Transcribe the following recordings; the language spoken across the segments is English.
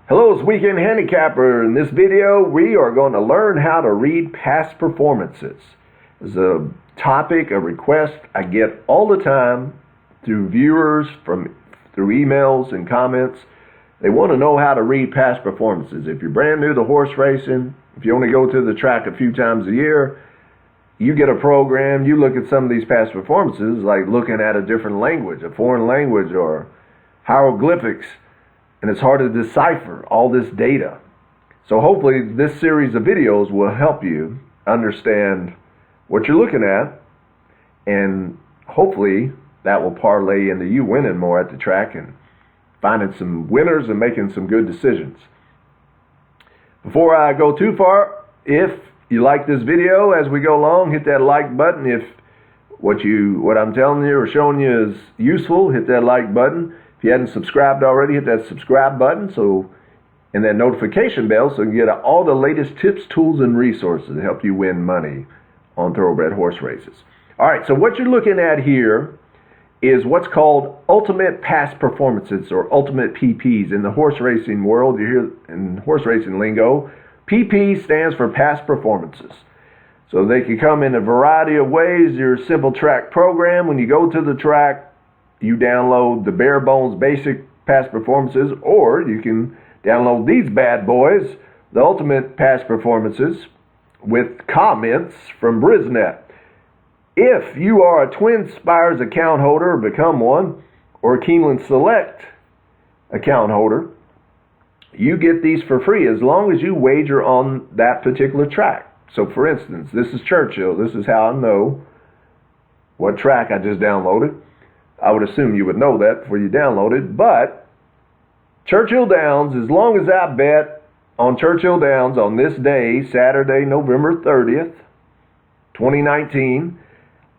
Hello, it's Weekend Handicapper. In this video, we are going to learn how to read past performances. It's a topic, a request I get all the time through viewers, through emails and comments. They want to know how to read past performances. If you're brand new to horse racing, if you only go to the track a few times a year, you get a program, you look at some of these past performances like looking at a different language, a foreign language or hieroglyphics. And it's hard to decipher all this data. So hopefully this series of videos will help you understand what you're looking at, and hopefully that will parlay into you winning more at the track and finding some winners and making some good decisions. Before I go too far, if you like this video as we go along, hit that like button. If what I'm telling you or showing you is useful, hit that like button. If you hadn't subscribed already, hit that subscribe button and that notification bell so you can get all the latest tips, tools, and resources to help you win money on thoroughbred horse races. All right, so what you're looking at here is what's called Ultimate Past Performances, or Ultimate PPs. In the horse racing world, you hear in horse racing lingo, PP stands for Past Performances. So they can come in a variety of ways. Your simple track program, when you go to the track, you download the bare bones basic past performances, or you can download these bad boys, the Ultimate Past Performances, with comments from Brisnet. If you are a Twinspires account holder, become one, or a Keeneland Select account holder, you get these for free as long as you wager on that particular track. So for instance, this is Churchill. This is how I know what track I just downloaded. I would assume you would know that before you download it, but Churchill Downs, as long as I bet on Churchill Downs on this day, Saturday, November 30th, 2019,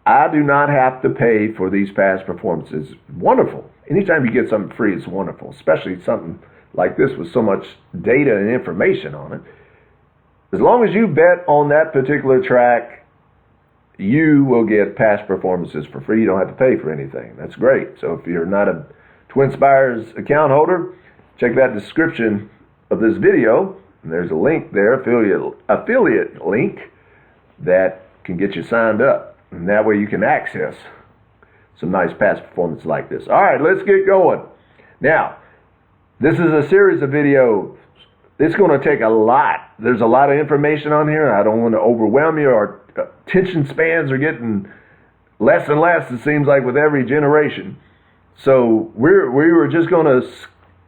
I do not have to pay for these past performances. Wonderful. Anytime you get something free, it's wonderful, especially something like this with so much data and information on it. As long as you bet on that particular track, you will get past performances for free. You don't have to pay for anything. That's great. So if you're not a Twinspires account holder, check that description of this video. And there's a link there, affiliate link, that can get you signed up. And that way you can access some nice past performances like this. All right, let's get going. Now, this is a series of videos. It's going to take a lot. There's a lot of information on here. I don't want to overwhelm you. Our attention spans are getting less and less, it seems like, with every generation. So we were just going to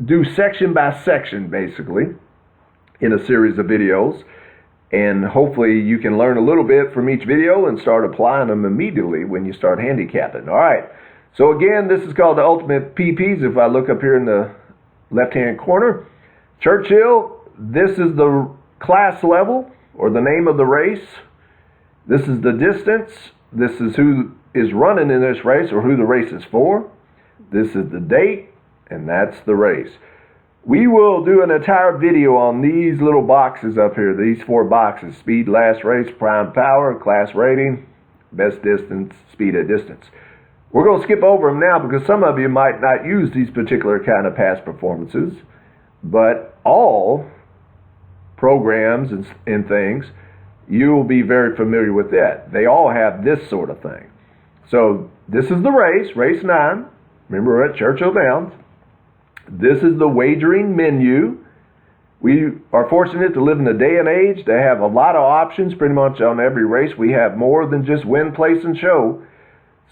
do section by section, basically, in a series of videos. And hopefully you can learn a little bit from each video and start applying them immediately when you start handicapping. All right. So again, this is called the Ultimate PPs. If I look up here in the left-hand corner, Churchill, this is the class level or the name of the race. This is the distance. This is who is running in this race or who the race is for. This is the date, and that's the race. We will do an entire video on these little boxes up here, these 4 boxes: speed, last race, prime power, class rating, best distance, speed at distance. We're going to skip over them now because some of you might not use these particular kind of past performances, but all programs and things, you will be very familiar with that. They all have this sort of thing. So this is the race, race 9. Remember, we're at Churchill Downs. This is the wagering menu. We are fortunate to live in a day and age to have a lot of options pretty much on every race. We have more than just win, place, and show.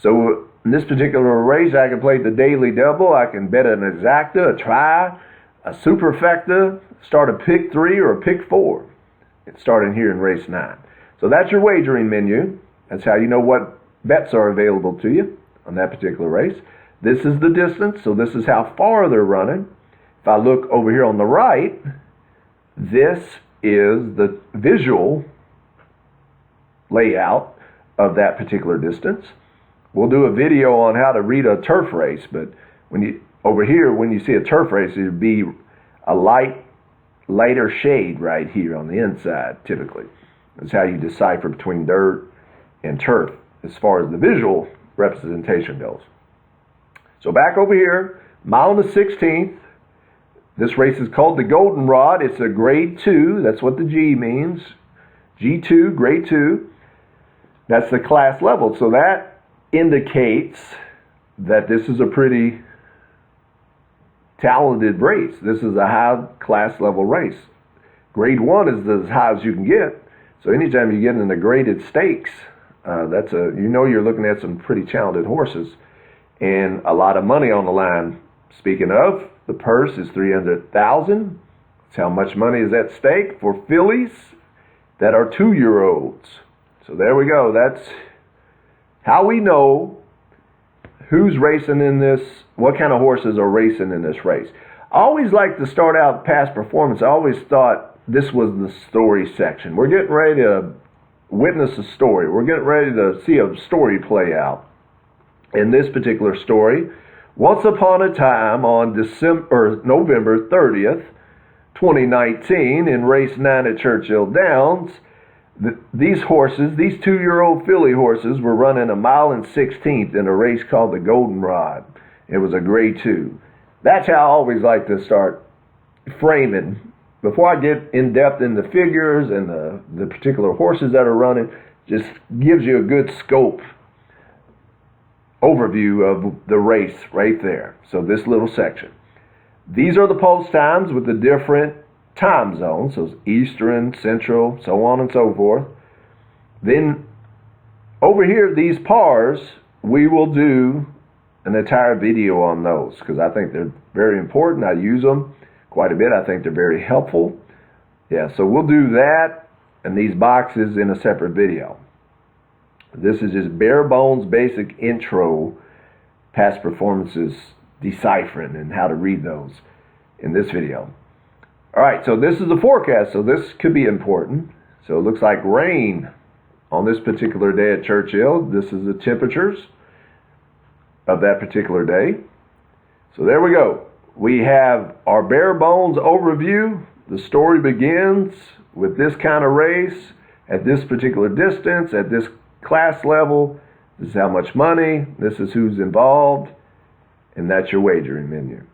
So in this particular race, I can play the daily double. I can bet an exacta, a try, a superfecta, start a pick 3 or a pick 4. It's starting here in race 9. So that's your wagering menu. That's how you know what bets are available to you on that particular race. This is the distance, so this is how far they're running. If I look over here on the right, this is the visual layout of that particular distance. We'll do a video on how to read a turf race, but when over here, when you see a turf race, it would be a lighter shade right here on the inside, typically. That's how you decipher between dirt and turf as far as the visual representation goes. So back over here, mile and the 16th. This race is called the Goldenrod. It's a grade 2. That's what the G means. G2, grade 2. That's the class level. So that indicates that this is a pretty talented race. This is a high class level race. Grade 1 is as high as you can get. So anytime you get in the graded stakes, you're looking at some pretty talented horses and a lot of money on the line. Speaking of, the purse is $300,000. That's how much money is at stake for fillies that are 2-year-olds. So there we go. That's how we know who's racing in this, what kind of horses are racing in this race. I always like to start out past performance. I always thought this was the story section. We're getting ready to witness a story. We're getting ready to see a story play out. In this particular story, once upon a time on November 30th, 2019, in race 9 at Churchill Downs, these horses, these 2-year-old filly horses, were running a mile and 16th in a race called the Goldenrod. It was a grade 2. That's how I always like to start framing. Before I get in depth in the figures and the particular horses that are running, just gives you a good scope overview of the race right there. So this little section. These are the post times with the different time zones. So Eastern, Central, so on and so forth. Then over here, these pars, we will do an entire video on those because I think they're very important. I use them quite a bit. I think they're very helpful. Yeah, so we'll do that and these boxes in a separate video. This is just bare bones basic intro past performances deciphering and how to read those in this video. All right, so this is the forecast, so this could be important. So it looks like rain on this particular day at Churchill. This is the temperatures of that particular day. So there we go. We have our bare bones overview. The story begins with this kind of race at this particular distance, at this class level. This is how much money, this is who's involved, and that's your wagering menu.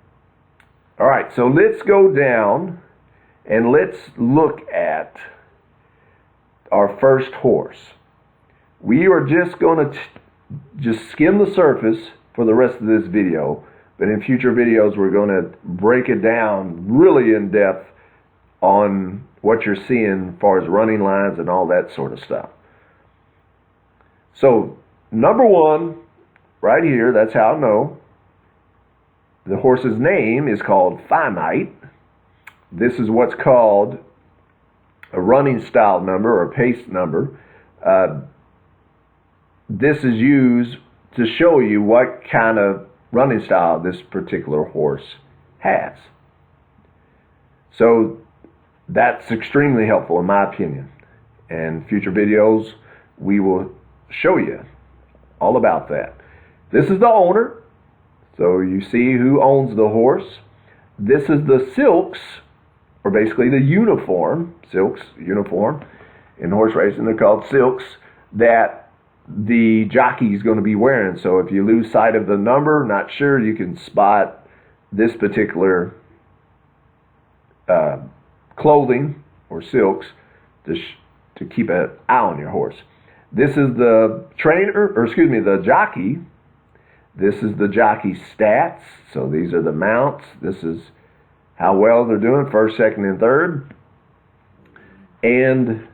All right, so let's go down and let's look at our first horse. We are just going to just skim the surface for the rest of this video, but in future videos we're going to break it down really in depth on what you're seeing as far as running lines and all that sort of stuff. So number 1 right here, that's how I know. The horse's name is called Finite. This is what's called a running style number or pace number. This is used to show you what kind of running style this particular horse has. So that's extremely helpful in my opinion. And future videos we will show you all about that. This is the owner. So you see who owns the horse. This is the silks, or basically the uniform, silks, uniform. In horse racing they're called silks, that the jockey is going to be wearing. So if you lose sight of the number, not sure, you can spot this particular clothing or silks to keep an eye on your horse. This is the the jockey. This is the jockey stats. So these are the mounts. This is how well they're doing, first, second, and third. And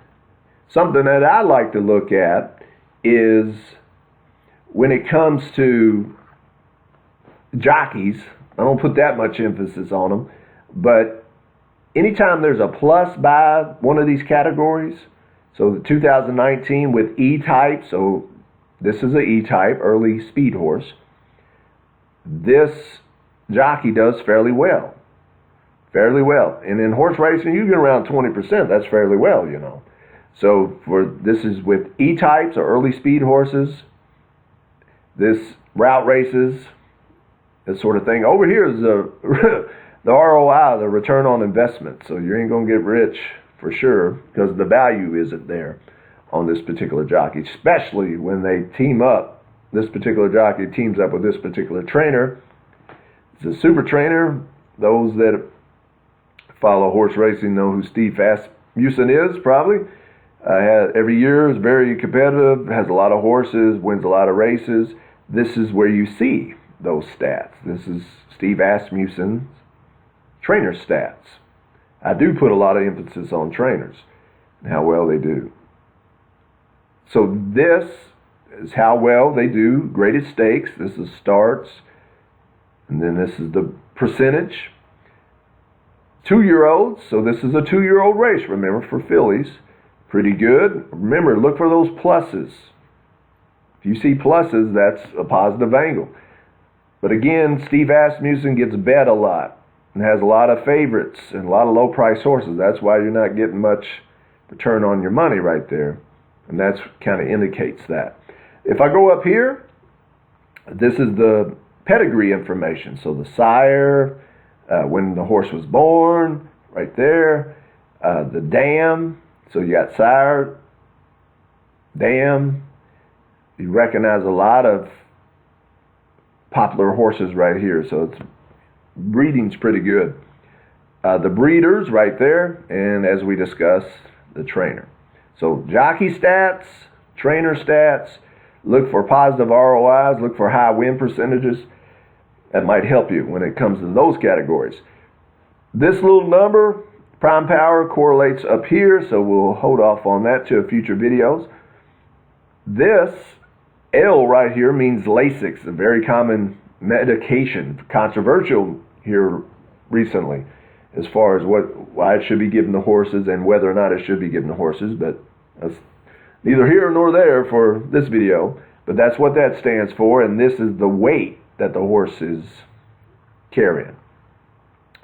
something that I like to look at is when it comes to jockeys, I don't put that much emphasis on them, but anytime there's a plus by one of these categories, so the 2019 with E-type, so this is an E-type, early speed horse, this jockey does fairly well. Fairly well. And in horse racing, you get around 20%. That's fairly well, you know. So this is with E-types or early speed horses. This route races that sort of thing. Over here is the the ROI, the return on investment. So you ain't gonna get rich for sure because the value isn't there on this particular jockey, especially when they team up. This particular jockey teams up with this particular trainer. It's a super trainer. Those that follow horse racing know who Steve Asmussen is, probably. Every year is very competitive, has a lot of horses, wins a lot of races. This is where you see those stats. This is Steve Asmussen's trainer stats. I do put a lot of emphasis on trainers and how well they do. So this is how well they do graded stakes. This is starts, and then this is the percentage. 2-year-olds, so this is a 2-year-old race, remember, for fillies. Pretty good. Remember, look for those pluses. If you see pluses, that's a positive angle. But again, Steve Asmussen gets bet a lot and has a lot of favorites and a lot of low-price horses. That's why you're not getting much return on your money right there. And that's kind of indicates that. If I go up here, this is the pedigree information. So the sire, when the horse was born, right there. The dam. So you got sire, dam. You recognize a lot of popular horses right here. So it's breeding's pretty good. The breeders right there, and as we discussed, the trainer. So jockey stats, trainer stats, look for positive ROIs, look for high win percentages. That might help you when it comes to those categories. This little number, prime power, correlates up here, so we'll hold off on that to future videos. This L right here means Lasix, a very common medication, controversial here recently, as far as why it should be given to horses and whether or not it should be given to horses, but that's neither here nor there for this video. But that's what that stands for, and this is the weight that the horse is carrying.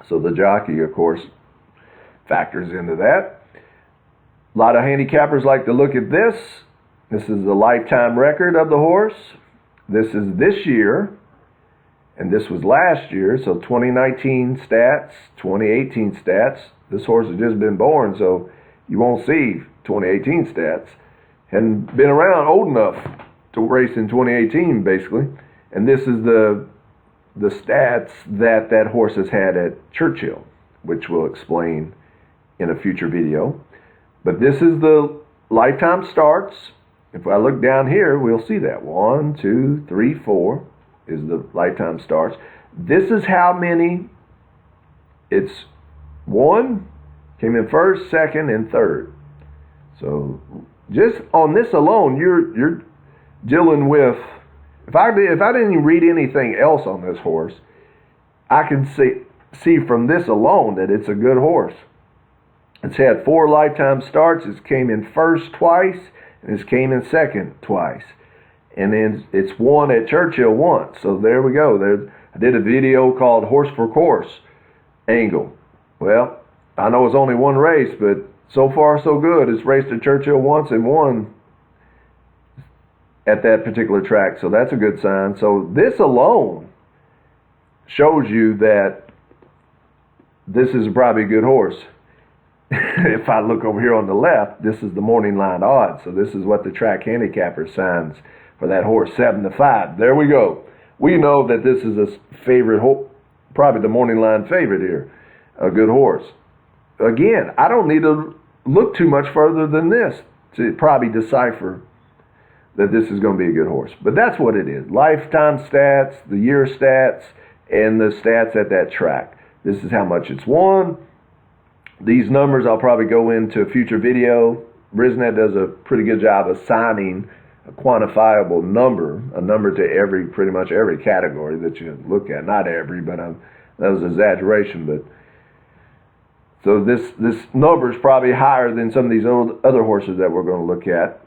So the jockey, of course, factors into that. A lot of handicappers like to look at this. This is the lifetime record of the horse. This is this year, and this was last year. So 2019 stats, 2018 stats. This horse has just been born, so you won't see 2018 stats. Hadn't been around old enough to race in 2018, basically. And this is the stats that horse has had at Churchill, which we'll explain in a future video. But this is the lifetime starts. If I look down here, we'll see that. 1, 2, 3, 4 is the lifetime starts. This is how many it's won, came in first, second, and third. So just on this alone, you're dealing with, if I didn't read anything else on this horse, I can see from this alone that it's a good horse. It's had 4 lifetime starts. It's came in first twice, and it's came in second twice. And then it's won at Churchill once. So there we go. I did a video called Horse for Course Angle. Well, I know it's only one race, but so far so good. It's raced at Churchill once and won at that particular track. So that's a good sign. So this alone shows you that this is probably a good horse. If I look over here on the left, this is the morning line odds. So this is what the track handicapper signs for that horse, 7-5. There we go. We know that this is a favorite horse, probably the morning line favorite here, a good horse. Again, I don't need to look too much further than this to probably decipher that this is going to be a good horse. But that's what it is. Lifetime stats, the year stats, and the stats at that track. This is how much it's won. These numbers I'll probably go into a future video. Brisnet does a pretty good job of assigning a quantifiable number, a number to pretty much every category that you look at. Not every, but that was an exaggeration. But so this number is probably higher than some of these other horses that we're going to look at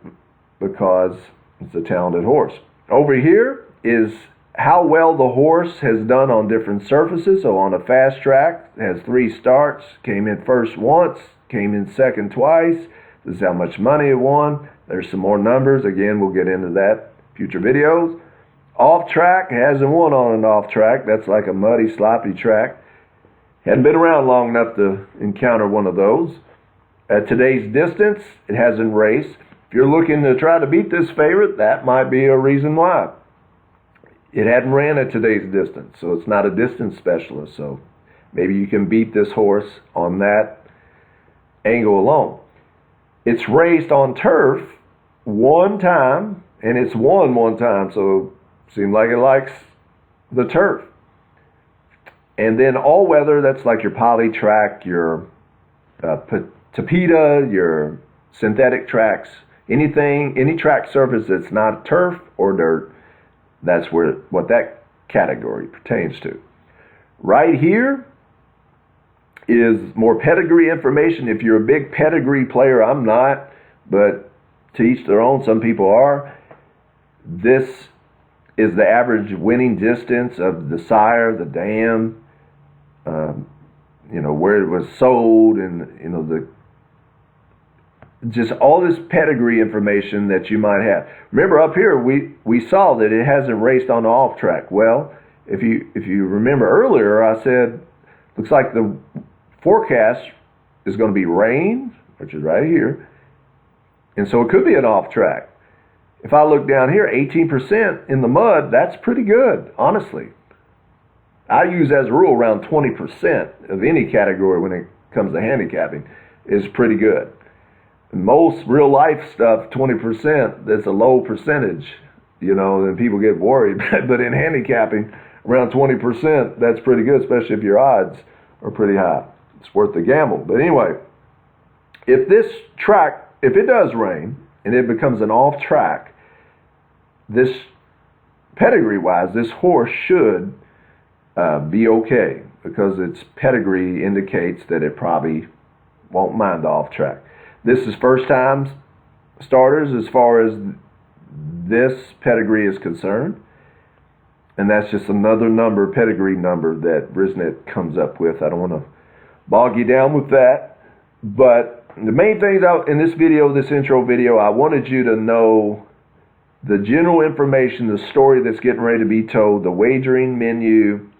because it's a talented horse. Over here is how well the horse has done on different surfaces. So on a fast track, it has 3 starts, came in first once, came in second twice. This is how much money it won. There's some more numbers. Again, we'll get into that future videos. Off track, hasn't won on an off track. That's like a muddy, sloppy track. Hadn't been around long enough to encounter one of those. At today's distance, it hasn't raced. If you're looking to try to beat this favorite, that might be a reason why. It hadn't ran at today's distance, so it's not a distance specialist. So maybe you can beat this horse on that angle alone. It's raced on turf one time, and it's won one time, so it seems like it likes the turf. And then all weather, that's like your poly track, your tapeta, your synthetic tracks, anything, any track surface that's not turf or dirt, that's what that category pertains to. Right here is more pedigree information. If you're a big pedigree player, I'm not, but to each their own, some people are. This is the average winning distance of the sire, the dam, where it was sold, and just all this pedigree information that you might have. Remember up here we saw that it hasn't raced on the off track. Well, if you remember earlier, I said looks like the forecast is going to be rain, which is right here, and so it could be an off track. If I look down here, 18% in the mud, that's pretty good, honestly. I use as a rule around 20% of any category when it comes to handicapping is pretty good. Most real life stuff, 20%, that's a low percentage, and people get worried. But in handicapping, around 20%, that's pretty good, especially if your odds are pretty high. It's worth the gamble. But anyway, if this track, if it does rain and it becomes an off track, this pedigree-wise, this horse should be okay, because its pedigree indicates that it probably won't mind the off track. This is first time starters as far as this pedigree is concerned, and that's just another number, pedigree number, that Brisnet comes up with. I don't want to bog you down with that, but the main things out in this video, this intro video, I wanted you to know the general information, the story that's getting ready to be told, the wagering menu,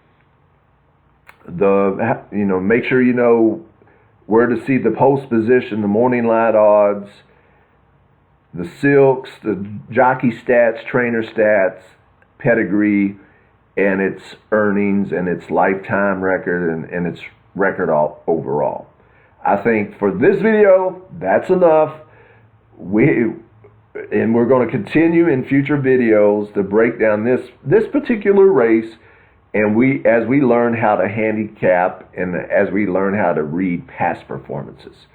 make sure you know where to see the post position, the morning light odds, the silks, the jockey stats, trainer stats, pedigree, and its earnings and its lifetime record and its record overall. I think for this video, that's enough. We're going to continue in future videos to break down this particular race, and as we learn how to handicap and as we learn how to read past performances.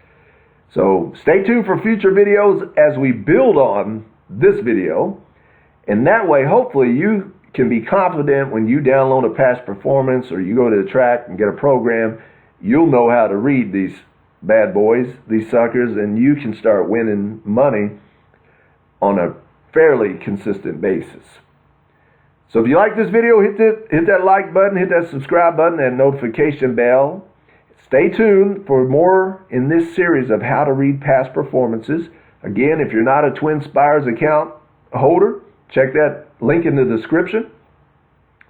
So stay tuned for future videos as we build on this video, and that way hopefully you can be confident when you download a past performance or you go to the track and get a program, you'll know how to read these bad boys, these suckers, and you can start winning money on a fairly consistent basis. So if you like this video, hit that like button, hit that subscribe button, and notification bell. Stay tuned for more in this series of how to read past performances. Again, if you're not a Twinspires account holder, check that link in the description.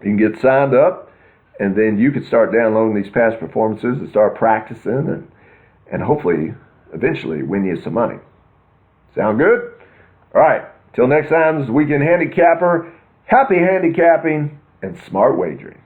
You can get signed up, and then you can start downloading these past performances and start practicing and hopefully eventually win you some money. Sound good? All right. Till next time, this is Weekend Handicapper. Happy handicapping and smart wagering.